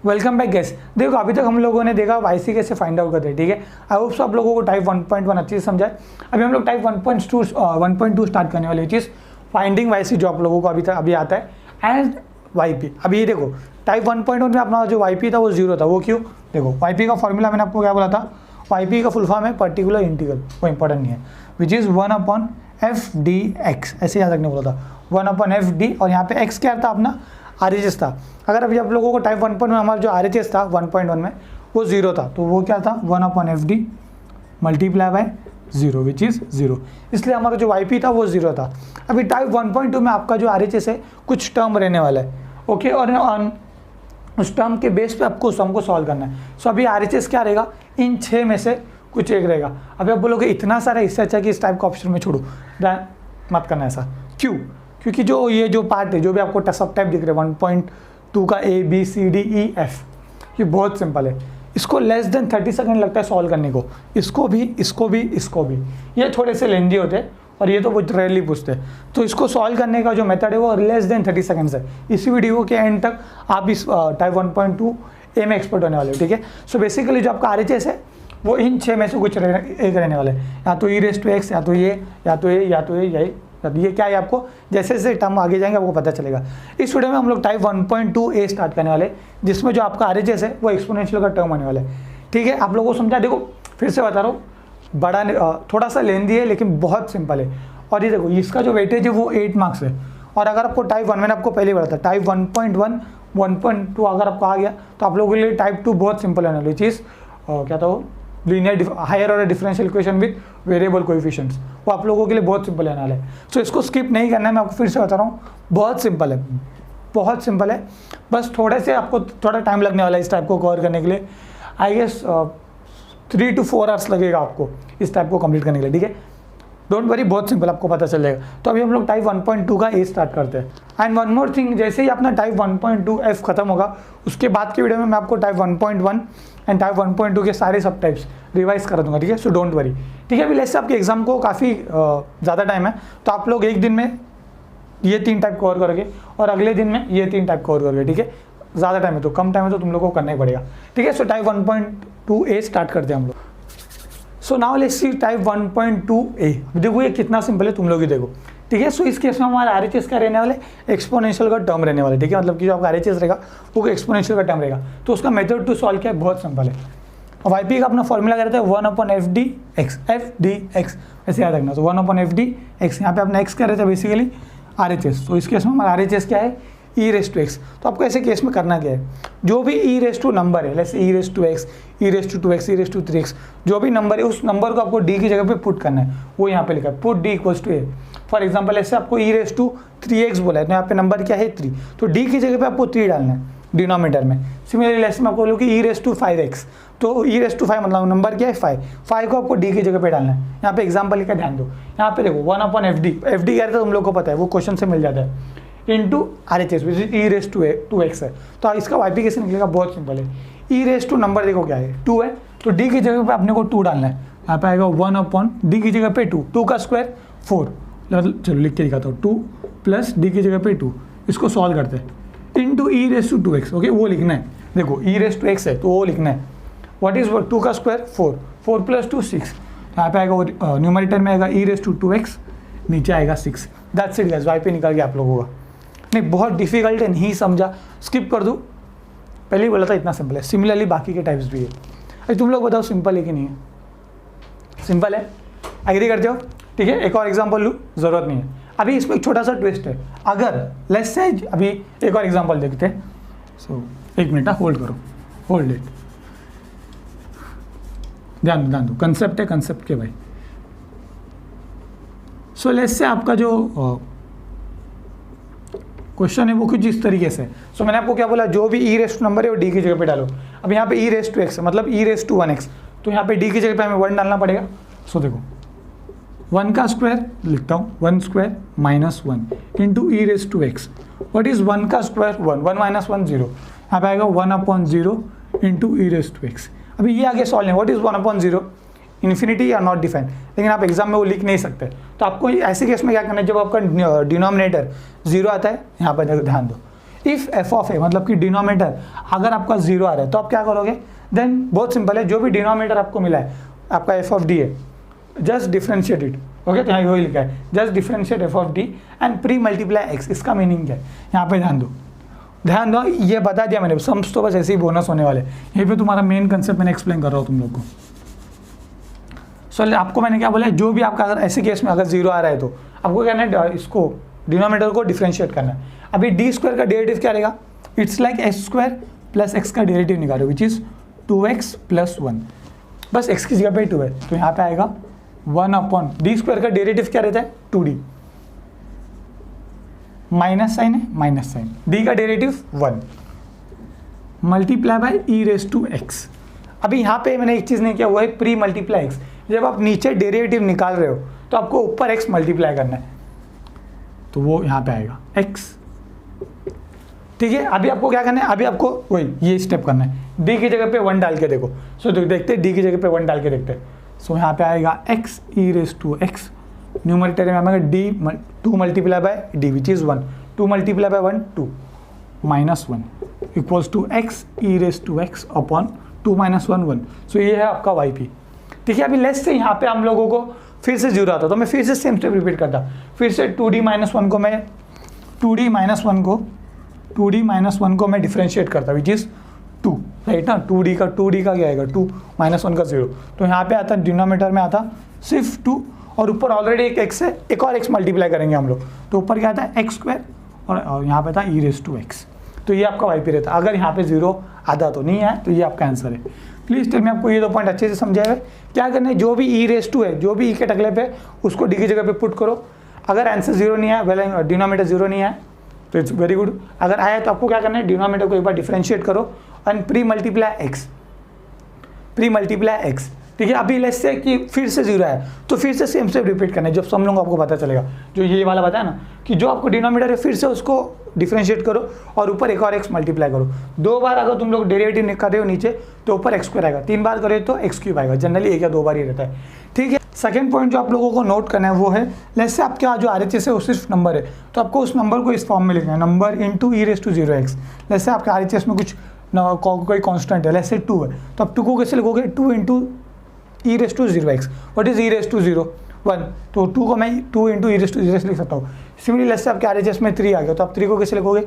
Welcome back guys. देखो अभी तक हम लोगों ने देखा YC कैसे फाइंड आउट करते हैं, ठीक है। आई होप सो आप लोगों को टाइप 1.1 अच्छे से समझा है। अभी हम लोग टाइप 1.2 स्टार्ट करने वाले, चीज़ फाइंडिंग YC जो आप लोगों को अभी आता है एंड YP। अभी ये देखो टाइप 1.1 में अपना जो YP था वो 0 था। वो क्यों? देखो YP का फॉर्मूला मैंने आपको क्या बोला था, YP का फुल फॉर्म है पर्टिकुलर इंटीग्रल, वो इंपॉर्टेंट नहीं है, विच इज़ 1/f(dx), ऐसे याद रखने बोला था 1/f(d), और यहाँ पे x क्या था अपना RHS था। अगर अभी आप लोगों को टाइप 1.1 में हमारा जो RHS था 1.1 में वो 0 था, तो वो क्या था 1/f(d) multiply by 0 which is 0, इसलिए हमारा जो YP था वो 0 था। अभी टाइप 1.2 में आपका जो RHS है कुछ टर्म रहने वाला है, ओके, और उस टर्म के बेस पे आपको सम को सॉल्व करना है। सो अभी RHS क्या रहेगा, इन 6 में से कुछ एक रहेगा। अभी आप बोलोगे इतना सारा, इससे अच्छा कि इस टाइप का ऑप्शन में छोड़ो, मत करना ऐसा। क्यों? क्योंकि जो ये जो पार्ट है, जो भी आपको सब टाइप दिख रहे हैं 1.2 का A B C D E F, ये बहुत सिंपल है। इसको लेस देन 30 सेकंड लगता है सॉल्व करने को, इसको भी। ये थोड़े से लेंदी होते हैं और ये तो बहुत रेयरली पूछते हैं, तो इसको सॉल्व करने का जो मेथड है वो लेस देन 30 सेकंड्स है। इसी वीडियो के एंड तक आप इस टाइप 1.2 A में एक्सपर्ट होने वाले हो, ठीक है। सो बेसिकली जो आपका RHS है वो इन 6 में से कुछ एक रहने वाला है, या तो e⁻x, या तो ये ये क्या है, आपको जैसे जैसे टर्म आगे जाएंगे आपको पता चलेगा। इस वीडियो में हम लोग टाइप 1.2A स्टार्ट करने वाले, जिसमें जो आपका RHS है वो एक्सपोनेंशियल का टर्म आने वाला है, ठीक है। आप लोगों को समझा, देखो फिर से बता रहा हूँ, बड़ा थोड़ा सा लेंदी है लेकिन बहुत सिंपल है। और ये देखो इसका जो वेटेज है वो 8 मार्क्स है। और अगर आपको टाइप 1, मैंने आपको पहले बताया था टाइप 1.1 1.2 अगर आपको आ गया तो आप लोगों के लिए टाइप 2 बहुत सिंपल है वाली चीज़, क्या था वो, linear higher order differential equation with variable coefficients, वो आप लोगों के लिए बहुत सिंपल रहने वाला है। सो इसको स्किप नहीं करना है, मैं आपको फिर से बता रहा हूँ, बहुत सिंपल है। बस थोड़े से आपको थोड़ा टाइम लगने वाला है इस टाइप को कवर करने के लिए। आई गेस 3 to 4 आवर्स लगेगा आपको इस टाइप को कंप्लीट करने के लिए, ठीक है। डोंट वरी, बहुत सिंपल, आपको पता चल जाएगा। तो अभी हम लोग टाइप 1.2 का A स्टार्ट करते हैं। एंड वन मोर थिंग, जैसे ही अपना टाइप 1.2F खत्म होगा, उसके बाद की वीडियो में मैं आपको टाइप 1.1 एंड टाइप 1.2 के सारे सब टाइप्स रिवाइज कर दूंगा, ठीक है। सो डोंट वरी, ठीक है। अभी लेट्स से आपके एग्जाम को काफ़ी ज़्यादा टाइम है, तो आप लोग एक दिन में ये 3 टाइप कवर करोगे और अगले दिन में ये 3 टाइप कवर करोगे, ठीक है। ज़्यादा टाइम है तो कम टाइम है तो तुम लोग को करना ही पड़ेगा, ठीक है। सो टाइप 1.2A स्टार्ट करते हैं हम लोग। So now let's see type 1.2A। देखो ये कितना सिंपल है, तुम लोग ही देखो, ठीक है। सो इस केस में हमारा RHS क्या रहने वाले, एक्सपोनेंशियल का टर्म रहने वाला है, ठीक है। मतलब कि जो आपका RHS रहेगा वो एक्सपोनेंशियल का टर्म रहेगा। तो उसका मेथड टू सॉल्व क्या है, बहुत सिंपल है। और YP का अपना फॉर्मूला क्या रहता है 1/f(dx), ऐसे याद रखना। तो 1/f(dx), यहाँ पे अपना x क्या रहता है बेसिकली RHS। तो इस केस में हमारा RHS क्या है e⁻x। तो आपको ऐसे केस में करना क्या है, जो भी e⁻ नंबर है, जैसे e⁻x, e⁻2x, e⁻3x, जो भी नंबर है उस नंबर को आपको d की जगह पे पुट करना है। वो यहाँ पे लिखा है put d = a। For example ऐसे आपको e⁻3x बोला है, तो यहाँ पे नंबर क्या है 3, तो d की जगह पे आपको 3 डालना है डिनोमिनेटर में। सिमिलरली ऐसे मैं आपको बोलूँ कि e⁻5x, तो e⁻5 मतलब नंबर क्या है 5 को आपको d की जगह पे डालना है। यहाँ पे एग्जाम्पल लिखा ध्यान दो, यहाँ पे देखो 1/fd क्या रहता है तुम लोग को पता है, वो क्वेश्चन से मिल जाता है, into RHS which is e⁻2x है। तो इसका YP कैसे निकलेगा, बहुत सिंपल है। e⁻, नंबर देखो क्या है 2 है, तो d की जगह पे अपने को 2 डालना है। यहाँ पे आएगा 1/d की जगह पे 2 का स्क्वायर 4, चलो लिख के दिखाता हूँ, 2 + d की जगह पे 2, इसको सॉल्व करते हैं, इंटू e⁻2x, ओके, वो लिखना है। देखो e⁻x है तो वो लिखना है, व्हाट इज 2 का स्क्वायर 4 + 2 6, यहाँ पे आएगा न्यूमरेटर में आएगा e⁻2x, नीचे आएगा 6। दैट्स इट गाइस, YP निकल गया आप लोगों का। नहीं बहुत डिफिकल्ट है, नहीं समझा स्किप कर दूँ, पहले ही बोला था इतना सिंपल है। सिमिलरली बाकी के टाइप्स भी है। अरे तुम लोग बताओ सिंपल है कि नहीं है, सिंपल है, एग्री करते हो, ठीक है। एक और एग्जांपल लूँ, ज़रूरत नहीं है। अभी इसमें एक छोटा सा ट्विस्ट है, अगर लेट्स से अभी एक और एग्जांपल देखते हैं। सो एक मिनट होल्ड करो, होल्ड इट, ध्यान दो, कंसेप्ट है, कंसेप्ट के भाई। सो लेट्स से आपका जो क्वेश्चन है वो कुछ इस तरीके से। सो मैंने आपको क्या बोला, जो भी e⁻ नंबर है वो d की जगह पे डालो। अब यहाँ पे e⁻x है, मतलब e⁻1x, तो यहाँ पे d की जगह पे हमें 1 डालना पड़ेगा। सो देखो 1 का स्क्वायर लिखता हूँ, 1² - 1 इंटू e⁻x, व्हाट इज 1 का स्क्वायर 1 - 1 0, यहाँ पे आएगा 1/0 इंटू e⁻x। अभी ये आगे सॉल्व है, व्हाट इज 1/0, इन्फिनिटी या नॉट डिफाइन, लेकिन आप एग्जाम में वो लिख नहीं सकते। तो आपको ऐसे केस में क्या करना है, जब आपका डिनोमिनेटर 0 आता है, यहाँ पर ध्यान दो, इफ एफ ऑफ ए मतलब कि डिनोमिनेटर अगर आपका 0 आ रहा है तो आप क्या करोगे, देन बहुत सिंपल है, जो भी डिनोमिनेटर आपको मिला है आपका एफ ऑफ डी है, जस्ट डिफ्रेंशिएट इट। ओके, तो यहाँ वही लिखा है, just differentiate F of D and pre multiply x. इसका मीनिंग क्या है, यहाँ पे ध्यान दो, ये बता दिया मैंने, सम्स तो बस ऐसे ही बोनस होने वाले। यहीं पे तुम्हारा मेन कंसेप्ट मैंने एक्सप्लेन कर रहा हूँ तुम लोग को। सो आपको मैंने क्या बोला है, जो भी आपका अगर ऐसे केस में अगर 0 आ रहा है तो आपको क्या करना है, इसको डिनोमिनेटर को डिफ्रेंशिएट करना है। अभी डी स्क्वायर का डेरिवेटिव क्या रहेगा, it's like x square plus x का डेरिवेटिव निकालो विच इज 2x प्लस 1, बस x की जगह पे 2 है तो यहाँ पे आएगा 1 अपॉन डी स्क्वायर का डेरिवेटिव क्या रहता है 2d, माइनस साइन है माइनस साइन, डी का derivative 1 multiply by E raise to X. अभी यहाँ पे मैंने एक चीज़ नहीं किया, वो है प्री मल्टीप्लाई एक्स। जब आप नीचे डेरिवेटिव निकाल रहे हो तो आपको ऊपर x मल्टीप्लाई करना है, तो वो यहाँ पे आएगा x। ठीक है, अभी आपको क्या करना है, अभी आपको वही ये स्टेप करना है, d की जगह पे 1 डाल के देखो। सो देखते हैं, d की जगह पे 1 डाल के देखते हैं। सो यहाँ पे आएगा x E raise to X, numerator में आएगा d 2 multiply by d which is 1, 2 multiply by 1 2 minus 1 equals to x E raise to X upon 2 minus 1 1। So ये है आपका वाई पी। ठीक है, अभी लेस से यहाँ पे हम लोगों को फिर से 0 आता तो मैं फिर से सेम स्टेप रिपीट करता, फिर से 2d माइनस 1 को मैं 2d माइनस 1 को मैं डिफ्रेंशिएट करता विच इज़ 2, राइट ना। 2d का क्या आएगा 2 माइनस 1 का 0, तो यहाँ पे आता डिनोमिनेटर में आता सिर्फ 2 और ऊपर ऑलरेडी एक x है, एक और x मल्टीप्लाई करेंगे हम लोग, तो ऊपर क्या आता है एक्स स्क्वायर और यहाँ पे था ई रेस टू एक्स। तो ये आपका वाई पी रहता। अगर यहाँ पे 0 आधा तो नहीं है तो ये आपका आंसर है। प्लीज़ टेल मैं आपको ये 2 पॉइंट अच्छे से समझाया है। क्या करना है, जो भी ई रेस टू है, जो भी ई के टकले पे उसको डी की जगह पे पुट करो। अगर आंसर 0 नहीं है, वेल डिनोमिनेटर 0 नहीं है तो इट्स वेरी गुड। अगर आया तो आपको क्या करना है, डिनोमिनेटर को एक बार डिफ्रेंशिएट करो एंड प्री मल्टीप्लाई एक्स। ठीक है, अभी लेट्स से कि फिर से 0 है तो फिर से सेम स्टेप रिपीट करना है। जब सब लोगों को आपको पता चलेगा, जो ये वाला बताया ना कि जो आपको डिनोमिनेटर है फिर से उसको डिफ्रेंशिएट करो और ऊपर एक और x मल्टीप्लाई करो। 2 बार अगर तुम लोग डेरिवेटिव कर रहे हो नीचे तो ऊपर x स्क्वायर आएगा, 3 बार करे तो x क्यूब आएगा। जनरली 1 या 2 बार ही रहता है। ठीक है, सेकंड पॉइंट जो आप लोगों को नोट करना है वो है, लेट्स से आपके जो RHS है वो सिर्फ नंबर है तो आपको उस नंबर को इस फॉर्म में लिखना है, number into E raise to 0x। Let's say आपके RHS में कुछ कोई कॉन्स्टेंट है, लेट्स से 2 है तो आप 2 को कैसे लिखोगे, 2 into E raise to 0x। What is E raise to 0 1, तो 2 को मैं 2 into E raise to 0x लिख सकता हूँ। सिमिलरली लेट्स से आपके RHS में 3 आ गया तो आप 3 को कैसे लिखोगे,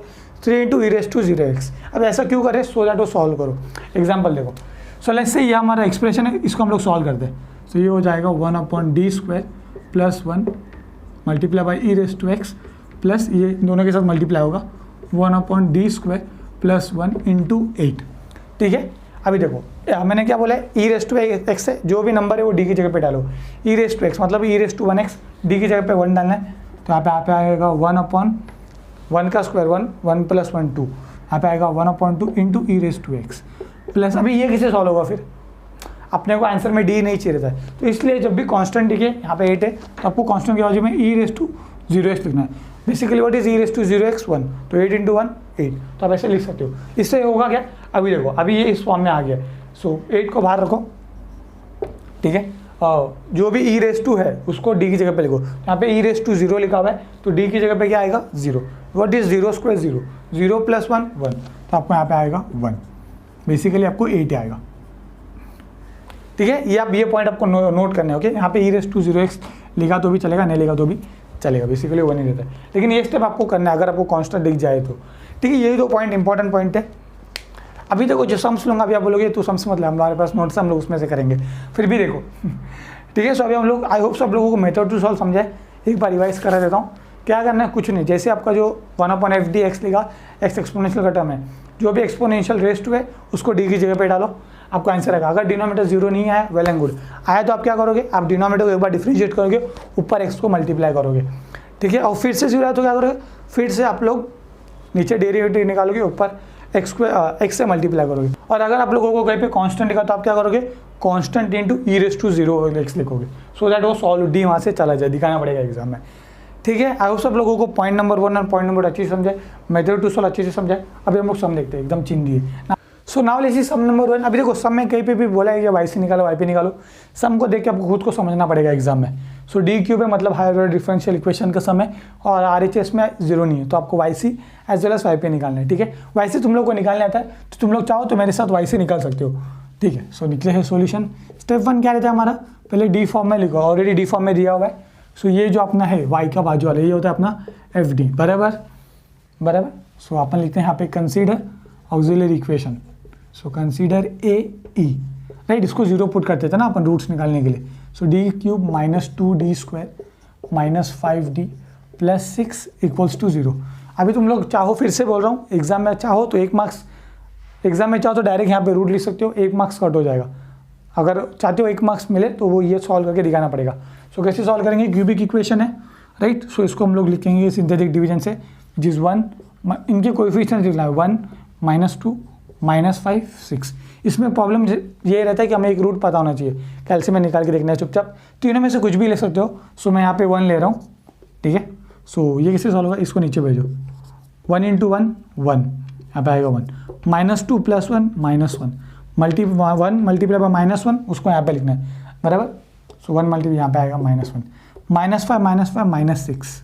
3 into E raise to 0x। अब ऐसा क्यों करें, सो दैट वो सॉल्व करो। एग्जाम्पल देखो, सो लेट्स से ये हमारा एक्सप्रेशन है, इसको हम लोग सॉल्व करते हैं। तो ये हो जाएगा 1 upon D square plus 1 multiply by E raise to X plus ये दोनों के साथ मल्टीप्लाई होगा 1 upon D square plus 1 into 8। ठीक है, अभी देखो मैंने क्या बोला है, ई रेस टू एक्स है, जो भी नंबर है वो डी की जगह पे डालो। ई रेस टू एक्स मतलब ई रेस टू 1x, डी की जगह पे 1 डालना है तो यहाँ पे आएगा 1 अपॉन 1 का स्क्वायर 1 प्लस 1 2, यहाँ पे आएगा 1 upon 2 into E raise to X plus. अभी ये किसे सॉल्व होगा, फिर अपने को आंसर में डी नहीं चाहिए रहता है तो इसलिए जब भी कांस्टेंट दिखे, यहाँ पे 8 है तो आपको कांस्टेंट की बाजू में ई रेस टू 0x लिखना है। Basically what is E raise to 0x 1, तो 8 इंटू 1 8, तो आप ऐसे लिख सकते हो। इससे होगा क्या, अभी देखो अभी ये इस फॉर्म में आ गया। सो 8 को बाहर रखो, ठीक है, जो भी ई रेस टू है उसको डी की जगह पे लिखो। यहाँ पे ई रेस टू 0 लिखा हुआ है तो डी की जगह पे क्या आएगा 0। व्हाट इज 0 स्क्वायर 0, 0 प्लस 1 1, तो आपको यहाँ पे आएगा 1। बेसिकली आपको 8 आएगा। ठीक है, ये आप ये पॉइंट आपको नोट करना है। ओके, यहाँ पे ई रेस टू 0x लिखा तो भी चलेगा, नहीं लिखा तो भी चलेगा, बेसिकली 1 ही रहता है। लेकिन ये स्टेप आपको करना है अगर आपको कांस्टेंट दिख जाए तो। ठीक है, यही 2 पॉइंट इंपॉर्टेंट पॉइंट है। अभी देखो जो सम्स लूँगा, अभी आप बोलोगे तो सम्स मतलब हमारे पास नोट्स हम लोग उसमें से करेंगे, फिर भी देखो। ठीक है, सो अभी हम लोग आई होप सब लोगों को मेथड टू सॉल्व समझाए। एक बार रिवाइज करा देता हूँ। क्या करना है, कुछ नहीं, जैसे आपका जो 1 अपॉन एफ डी एक्स लिखा, एक्स एक्सपोनेंशियल का टर्म है, जो भी एक्सपोनेंशियल रेस टू है उसको डी की जगह पे डालो, आपको आंसर आएगा। अगर डिनोमिनेटर 0 नहीं आया, वेल एंड गुड। आया तो आप क्या करोगे, आप डिनोमिनेटर को एक बार डिफ्रेंशिएट करोगे, ऊपर एक्स को मल्टीप्लाई करोगे। ठीक है, और फिर से 0 आया तो क्या करोगे, फिर से आप लोग नीचे डेरिवेटिव निकालोगे, ऊपर एक्स से मल्टीप्लाई करोगे। और अगर आप लोगों को कहीं पे कांस्टेंट लिखा तो आप क्या करोगे, constant into E raise to 0x लिखोगे, सो दैट वो सॉल्व डी वहाँ से चला जाए, दिखाना पड़ेगा एग्जाम में। ठीक है, आई होप सब लोगों को पॉइंट नंबर 1 और पॉइंट नंबर अच्छी से समझाए, मेथड टू सॉल्व अच्छे से समझाए। अभी हम लोग सम देखते हैं, एकदम चिंदी है। So now let's see some number 1। अभी देखो सम में कहीं पे भी बोला है कि वाई सी निकालो वाई पी निकालो, सम को देख के आपको खुद को समझना पड़ेगा एग्जाम में। सो डी क्यूब है मतलब हायर ऑर्डर डिफरेंशियल इक्वेशन का सम है, और आर एच एस में 0 नहीं है, तो आपको Y C as well as Y P निकालना है, ठीक है। वाई सी तुम लोग को निकालने आता है तो तुम लोग चाहो तो मेरे साथ वाई सी निकाल सकते हो, ठीक है। सो निकले है सोल्यूशन। स्टेप 1 क्या रहता है हमारा, पहले डी फॉर्म में लिखो, ऑलरेडी डी फॉर्म में दिया हुआ है। सो ये जो अपना है वाई का बाजू वाला ये होता है अपना एफ डी, बराबर बराबर। सो अपन लिखते हैं यहाँ पे consider auxiliary equation, so consider a E, right. इसको 0 पुट करते थे ना अपन रूट्स निकालने के लिए। So D cube minus 2d square minus 5d plus 6 equals to 0। अभी तुम लोग चाहो, फिर से बोल रहा हूँ, एग्जाम में चाहो तो 1 मार्क्स, एग्जाम में चाहो तो डायरेक्ट यहाँ पे रूट लिख सकते हो, 1 मार्क्स कट हो जाएगा। अगर चाहते हो 1 मार्क्स मिले तो वो ये सॉल्व करके दिखाना पड़ेगा। सो कैसे सॉल्व करेंगे, क्यूबिक इक्वेशन है, राइट। सो इसको हम लोग लिखेंगे सिंथेटिक डिवीजन से, जिस 1 इनके कोएफिशिएंट लिखना है 1 -2 -5 6। इसमें प्रॉब्लम ये रहता है कि हमें एक रूट पता होना चाहिए, कैल्शियम में निकाल के देखना है चुपचाप। तीनों में से कुछ भी ले सकते हो। सो मैं यहाँ पे 1 ले रहा हूँ, ठीक है। सो ये कैसे सॉल्व होगा, इसको नीचे भेजो, 1 × 1 1, यहाँ पे आएगा 1, -2 + 1 -1, 1 मल्टीप्लाई बाय -1 उसको यहाँ पे लिखना है, बराबर। सो 1 मल्टीप्लाई यहाँ पे आएगा -1, -5 -6,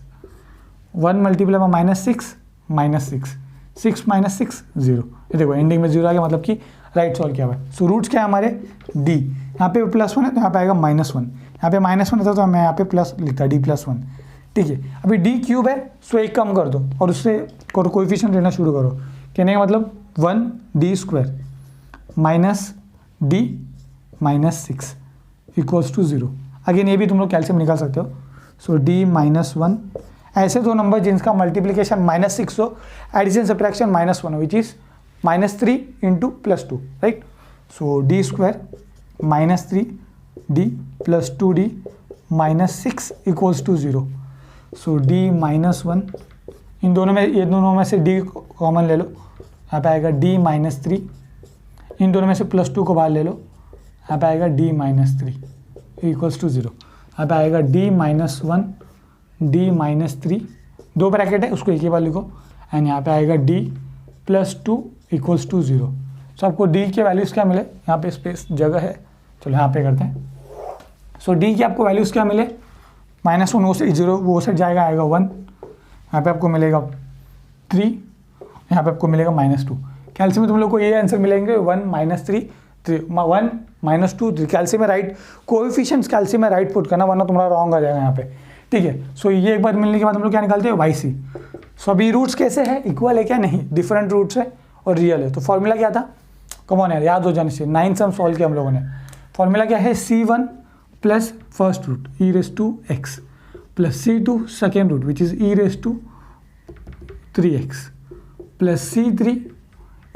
1 मल्टीप्लाई बाय -6 -6, 6 - 6 0। ये देखो एंडिंग में 0 आ गया, मतलब कि राइट सॉल्व किया हुआ है। सो रूट्स क्या है हमारे डी, यहाँ पे +1 है तो यहाँ पे आएगा -1, यहाँ पे -1 था तो मैं यहाँ पे प्लस लिखता d +1, ठीक है। अभी डी क्यूब है, सो एक कम कर दो और उससे कोएफिशिएंट लेना शुरू करो। कहने का मतलब 1d square minus d -6 equals to 0। Again ये भी तुम लोग कैल्शियम निकाल सकते हो। सो d -1, ऐसे दो नंबर जिनका मल्टीप्लिकेशन -6 हो, एडिशन सब्ट्रैक्शन -1 हो, which is -3 × +2, right. So d square -3d + 2d -6 equals to 0। So d -1, इन दोनों में, ये दोनों में से d कॉमन ले लो, यहाँ पे आएगा d -3, इन दोनों में से +2 को बाहर ले लो, यहाँ पे आएगा d -3 इक्वल्स टू 0। यहाँ पे आएगा d -1 d -3, 2 ब्रैकेट है उसको एक ही बार लिखो, एंड यहाँ पे आएगा d + 2 इक्वल्स टू 0। सो आपको d के वैल्यूज़ क्या मिले, यहाँ पे स्पेस जगह है, चलो यहाँ पे करते हैं। सो d की आपको वैल्यूज़ क्या मिले, -1 वो से 0 वो से जाएगा, आएगा 1, यहाँ पे आपको मिलेगा 3, यहाँ पे आपको मिलेगा -2। कैल्शियम में तुम लोग को ये आंसर मिलेंगे 1 -3 3, 1 -2 3। कैल्शियम में राइट कोएफिशिएंट्स, कैल्शियम में राइट पुट करना, वरना तुम्हारा रॉन्ग आ जाएगा यहाँ पे, ठीक है। सो ये एक बार मिलने के बाद हम लोग क्या निकालते हैं, वाई सी। सो अभी रूट्स कैसे है, इक्वल है क्या, नहीं, डिफरेंट रूट्स है और रियल है। तो फॉर्मूला क्या था, कमॉन यार याद हो जाने से, 9 सम सॉल्व किया हम लोगों ने। फॉर्मूला क्या है, C1 + first root e⁻x + C2 second root which is e⁻3x + C3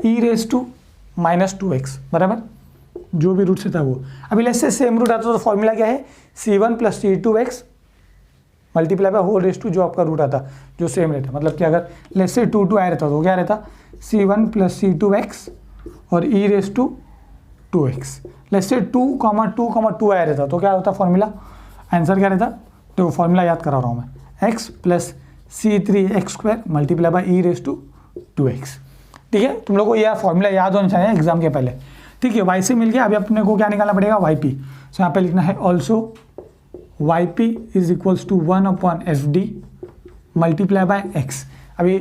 e⁻−2x, बराबर, जो भी रूट से था वो। अभी लेट्स से सेम रूट आता तो फॉर्मूला क्या है, C1 + C2x multiply by whole raise to जो आपका रूट आता, जो सेम रहता, मतलब कि अगर लेट्स से 2 2 आया रहता तो क्या रहता, C1 + C2x और e⁻2x। लेट्स से 2, 2 आया रहता तो क्या होता फॉर्मूला, आंसर क्या रहता, तो फॉर्मूला याद करा रहा हूँ मैं, x + C3x² multiply by e⁻2x, ठीक है। तुम लोग को यह फॉर्मूला याद होना चाहिए एग्जाम के पहले, ठीक है। वाई सी मिल गया, अभी अपने को क्या निकालना पड़ेगा, वाई पी। सो यहाँ पे लिखना है also Y P is equals to 1/FD multiply by x। अभी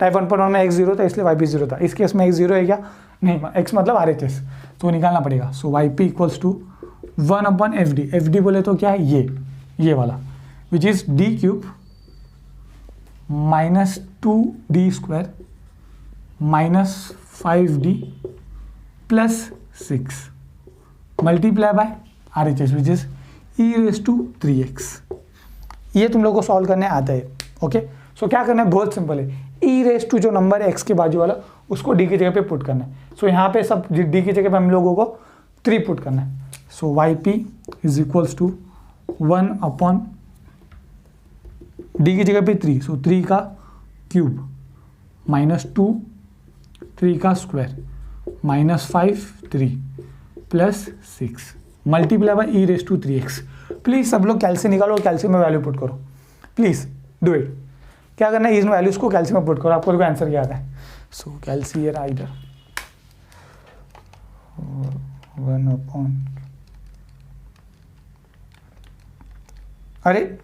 टाइप 1.1 में x 0 था इसलिए वाई पी 0 था, इस केस में x 0 है क्या, नहीं, x मतलब RHS, तो निकालना पड़ेगा। So Y P equals to 1/FD, FD बोले तो क्या है, ये वाला, which is d cube -2d square -5d + 6 multiply by RHS which is e⁻3x। ये तुम लोग को सॉल्व करने आता है, ओके। सो क्या करना है, बहुत सिंपल है, e⁻, जो नंबर है x के बाजू वाला उसको d की जगह पे पुट करना है। सो यहाँ पे सब d की जगह पे हम लोगों को 3 पुट करना है। So Y P is equals to 1/ d की जगह पे 3, सो 3 का क्यूब -2 3 का square -5 3 + 6 multiply bye e⁻3x। Please सब लोग कैल्शियम निकालो और कैल्शियम में वैल्यू पुट करो, प्लीज़ डू इट। क्या करना है, इन वैल्यूज़ को कैल्शियम में पुट करो, आपको आंसर क्या आता है। सो कैल्शियम इधर 1 अरे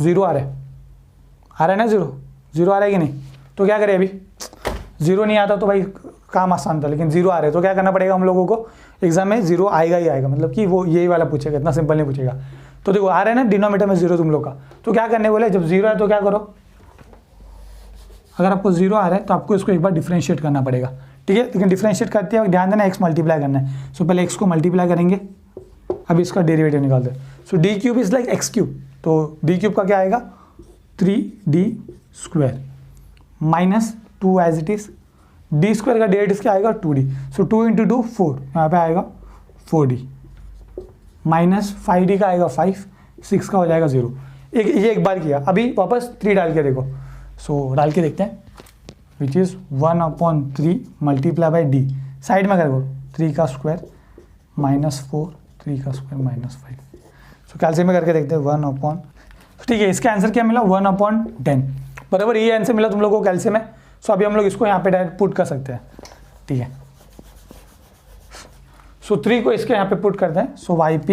0 आ रहा है ना, 0 आ रहा है कि नहीं? तो क्या करें, अभी 0 नहीं आता तो भाई काम आसान था, लेकिन 0 आ रहे तो क्या करना पड़ेगा हम लोगों को, एग्जाम में 0 आएगा ही आएगा, मतलब कि वो यही वाला पूछेगा, इतना सिंपल नहीं पूछेगा। तो देखो आ रहा है ना डिनोमीटर में 0 तुम लोग का, तो क्या करने बोले, जब 0 है तो क्या करो, अगर आपको 0 आ रहा है तो आपको इसको एक बार डिफ्रेंशिएट करना पड़ेगा, ठीक है। लेकिन डिफ्रेंशिएट करते हैं ध्यान देना, x मल्टीप्लाई करना है। सो पहले x को मल्टीप्लाई करेंगे, अब इसका डेरिवेटिव निकालते हैं। So D cube is like X cube, तो डी क्यूब का क्या आएगा 3d² minus 2 as it is, D square का डेरिवेटिव क्या आएगा 2d, सो 2 × 2 4, यहाँ पे आएगा 4d माइनस 5d का आएगा 5, 6 का हो जाएगा 0। ये एक बार किया, अभी वापस 3 डाल के देखो, सो डाल के देखते हैं, which is 1/3 multiply by D, side में करो 3 का स्क्वायर माइनस 4, 3 का स्क्वायर माइनस 5। सो कैल्सियम में करके देखते हैं 1/, ठीक है। इसका आंसर क्या मिला 1/10, बराबर ये आंसर मिला तुम लोगों को कैल्सियम में। सो अभी हम लोग इसको यहाँ पे डायरेक्ट पुट कर सकते हैं, ठीक है। सो 3 को इसके यहाँ पे पुट करते हैं, so yp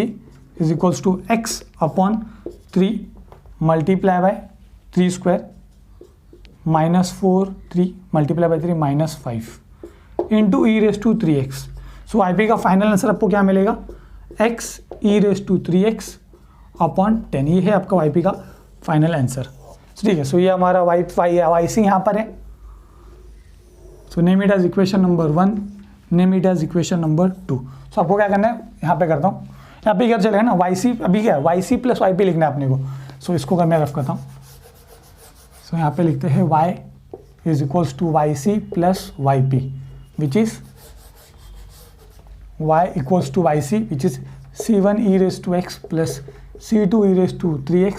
is equals to x/3 multiply by 3 square minus 4 3 multiply by 3 minus 5 into e⁻3x। So yp का फाइनल आंसर आपको क्या मिलेगा, x e⁻3x/10, ये है आपका yp का फाइनल आंसर, ठीक है। सो ये हमारा yc यहाँ पर है। So name it as equation number 1, name it as equation number 2। So आपको क्या करना है, यहाँ पे करता हूँ, यहाँ पे क्या चलेगा ना yc, अभी क्या है yc प्लस yp लिखना है अपने को। सो इसको मैं रफ करता हूँ, सो यहाँ पे लिखते हैं y is equals to yc plus yp which is y equals to yc which is c1 e⁻x plus c2 e⁻3x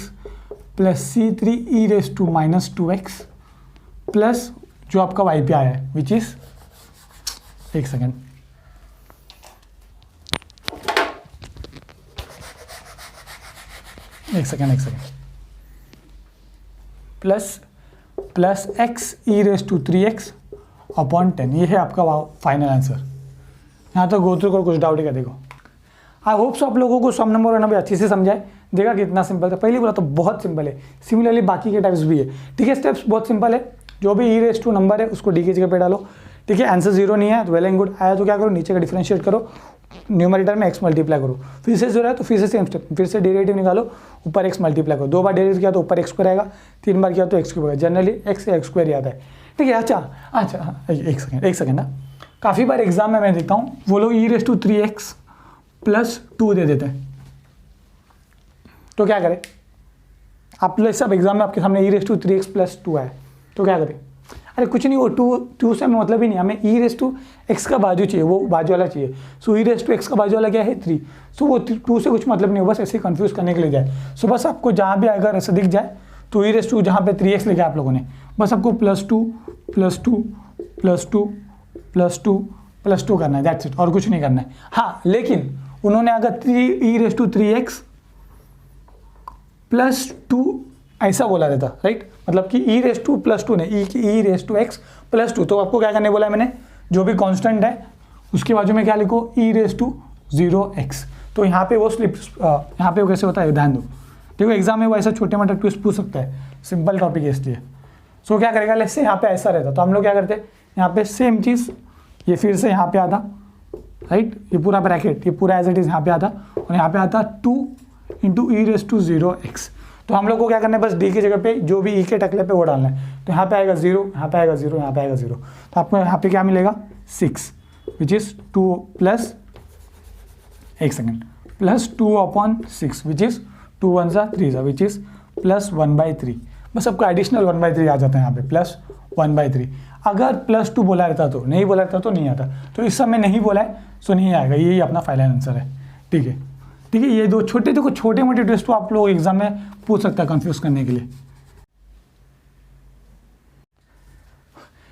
plus c3 e⁻−2x plus जो आपका yp आया है विच इज, एक सेकेंड, प्लस x e⁻3x/10, ये है आपका final answer. यहाँ तक गो थ्रू को कुछ डाउट है क्या, देखो आई होप सो आप लोगों को सम नंबर और भी अच्छे से समझाए, देखा कितना सिंपल था, पहली बोला तो बहुत सिंपल है। सिमिलरली बाकी के टाइप्स भी है, ठीक है। स्टेप्स बहुत सिंपल है, जो भी e⁻² नंबर है उसको डी की जगह पे डालो, ठीक है। आंसर 0 नहीं है तो वेल एंड गुड, आया तो क्या करो नीचे का डिफरेंशिएट करो, न्यूमरेटर में x मल्टीप्लाई करो, फिर से 0 है तो फिर से सेम स्टेप, फिर से डेरिवेटिव निकालो, ऊपर x मल्टीप्लाई करो, 2 बार डेरिवेटिव किया तो ऊपर x² आएगा, 3 बार किया तो x³ आएगा, जनरली x या x² याद है, ठीक है। अच्छा एक सेकेंड ना, काफ़ी बार एग्जाम में मैं देखता हूँ वो लोग e⁻3x+2 दे देते हैं, तो क्या करें आप लोग, सब एग्जाम में आपके सामने e⁻3x+2 है तो क्या करें, अरे कुछ नहीं, वो टू से हमें मतलब ही नहीं, हमें e⁻x का बाजू चाहिए, वो बाजू वाला चाहिए। सो e⁻x का बाजू वाला क्या है 3, सो वो 2 से कुछ मतलब नहीं हो, बस ऐसे कंफ्यूज करने के लिए जाए। सो बस आपको जहाँ भी अगर ऐसा दिख जाए तो e⁻, जहाँ पे 3x लिखा है आप लोगों ने, बस आपको +2 करना है, दैट्स इट, और कुछ नहीं करना है। हाँ लेकिन उन्होंने अगर e⁻3x+2 ऐसा बोला रहता, राइट, मतलब कि e⁻+2 ने e⁻x+2, तो आपको क्या करने बोला है मैंने, जो भी कांस्टेंट है उसके बाजू में क्या लिखो e⁻0x। तो यहाँ पे वो स्लिप, यहाँ पे वो कैसे होता है ध्यान दो, देखो एग्जाम में वो ऐसा छोटे मोटे ट्विस्ट पूछ सकता है, सिंपल टॉपिक है इसलिए। सो क्या करेगा, लेट्स से यहाँ पे ऐसा रहता तो हम लोग क्या करते हैं, यहाँ पे सेम चीज़, ये फिर से यहाँ पे आता, राइट, ये पूरा ब्रैकेट, ये पूरा एज इट इज यहाँ पे आता, और यहाँ पे आता 2 × e⁻0x। तो हम लोग को क्या करना है, बस डी की जगह पे जो भी ई के टकले पे वो डालना है, तो यहाँ पे आएगा 0, यहाँ पे आएगा 0, यहाँ पे आएगा 0, तो आपको यहाँ पे क्या मिलेगा 6 विच इज़ 2 प्लस, एक सेकेंड, +2/6 विच इज़ 2 1 सा 3 सा विच इज़ +1/3, बस आपको एडिशनल 1/3 आ जाता है यहाँ पे +1/3। अगर +2 बोला रहता तो नहीं, बोला रहता तो नहीं आता, तो इस समय नहीं बोला है सो नहीं आएगा, यही अपना फाइनल आंसर है, ठीक है। ठीक है, ये दो छोटे मोटे ट्विस्ट तो आप लोग एग्जाम में पूछ सकता है कंफ्यूज करने के लिए।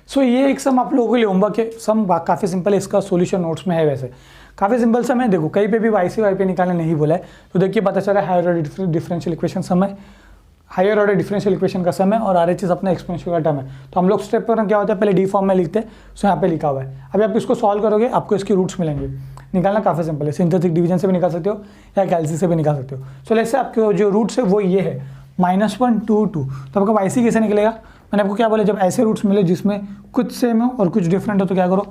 सो ये एक सम आप लोगों के लिए होमवर्क है, सम काफ़ी सिंपल है, इसका सॉल्यूशन नोट्स में है, वैसे काफ़ी सिंपल सम है। देखो कहीं पे भी वाई सी वाई पे निकालने नहीं बोला है, तो देखिए पता चला है हायर ऑर्डर डिफरेंशियल इक्वेशन सम है, हायर ऑर्डर डिफरेंशियल इक्वेशन का सम है और RHS अपना एक्सपोनेंशियल का टर्म है। तो हम लोग स्टेप पर क्या होता है, पहले डी फॉर्म में लिखते हैं, सो यहाँ पे लिखा हुआ है। अभी आप इसको सॉल्व करोगे आपको इसकी रूट्स मिलेंगे, निकालना काफ़ी सिंपल है, सिंथेटिक डिवीजन से भी निकाल सकते हो या कैलसी से भी निकाल सकते हो। सो लेट्स से आपके जो रूट्स है वो ये है -1 2 2, तो आपका YC कैसे निकलेगा, मैंने आपको क्या बोला, जब ऐसे रूट्स मिले जिसमें कुछ सेम हो और कुछ डिफरेंट हो तो क्या करो,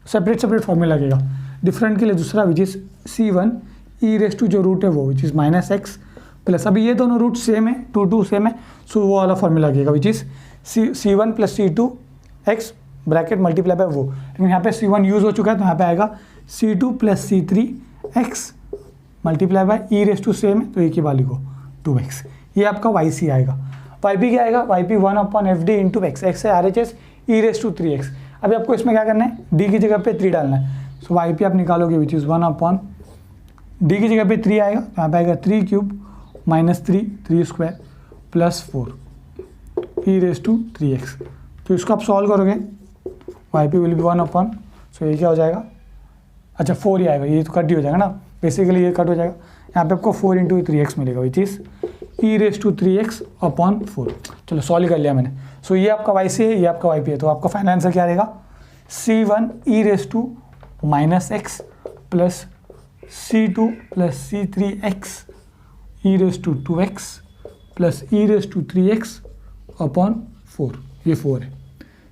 सेपरेट फॉर्मूला लगेगा। डिफरेंट के लिए दूसरा विच इज़ C1 e⁻² जो रूट है वो विच इज़ -x प्लस, अभी ये दोनों रूट सेम है, 2 2 सेम है, सो वो वाला फॉर्मूला लगेगा which is C1 + C2 x bracket multiply by वो, लेकिन यहाँ पे C1 यूज़ हो चुका है तो यहाँ पे आएगा C2 + C3 x multiply by e⁻² same है तो एक ही वाली को 2x, ये आपका YC आएगा। YP क्या आएगा, YP 1/FD × x, x है RHS e⁻³ x। अभी आपको इसमें क्या करना है, d की जगह पे 3 डालना है, सो YP आप निकालोगे विच इज़ 1/d की जगह पे 3 आएगा, तो यहाँ पे आएगा 3³ -3 + 4 e⁻³ x। तो इसको आप सॉल्व करोगे YP विल बी 1/, सो ये क्या हो जाएगा, अच्छा 4 ही आएगा, ये तो कट ही हो जाएगा ना, बेसिकली ये कट हो जाएगा, यहाँ पे आपको 4 × 3x मिलेगा विच इज़ e⁻³ x/4। चलो सॉल्व कर लिया मैंने। सो ये आपका YC है, ये आपका YP है, तो आपका फाइनल आंसर क्या रहेगा, C1 e⁻−x plus C2 + C3x e⁻²x plus e⁻³ ये 4 है।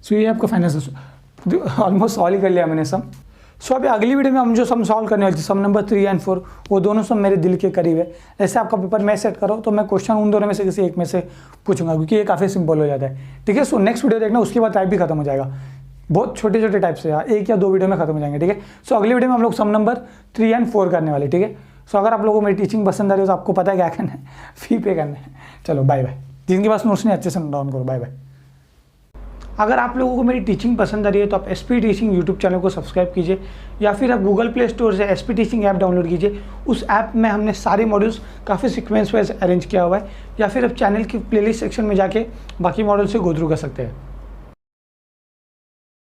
सो ये आपका फाइनल आंसर, ऑलमोस्ट सॉल्व कर लिया मैंने सम। सो अभी अगली वीडियो में हम जो सम सॉल्व करने वाले थे, सम नंबर 3 और 4, वो दोनों सम मेरे दिल के करीब है। ऐसे आपका पेपर मैं सेट करो तो मैं क्वेश्चन उन दोनों में से किसी एक में से पूछूंगा, क्योंकि ये काफ़ी सिंपल हो जाता है, ठीक है। सो नेक्स्ट वीडियो देखना, उसके बाद टाइप भी खत्म हो जाएगा, बहुत छोटे छोटे टाइप से, 1 या 2 वीडियो में खत्म हो जाएंगे, ठीक है। सो अगली वीडियो में हम लोग सम नंबर 3 और 4 करने वाले, ठीक है। सो अगर आप लोगों को मेरी टीचिंग पसंद आ रही है तो आपको पता है क्या करना है, फी पे करना है। चलो बाय बाय, जिनके पास नोट्स नहीं अच्छे से नोट डाउन करो, बाय बाय। अगर आप लोगों को मेरी टीचिंग पसंद आ रही है तो आप SP टीचिंग यूट्यूब चैनल को सब्सक्राइब कीजिए, या फिर आप गूगल प्ले स्टोर से SP टीचिंग ऐप डाउनलोड कीजिए। उस ऐप में हमने सारे मॉड्यूल्स काफ़ी सीक्वेंस वाइज अरेंज किया हुआ है, या फिर आप चैनल की प्लेलिस्ट सेक्शन में जाके बाकी मॉड्यूल से गो थ्रू कर सकते हैं।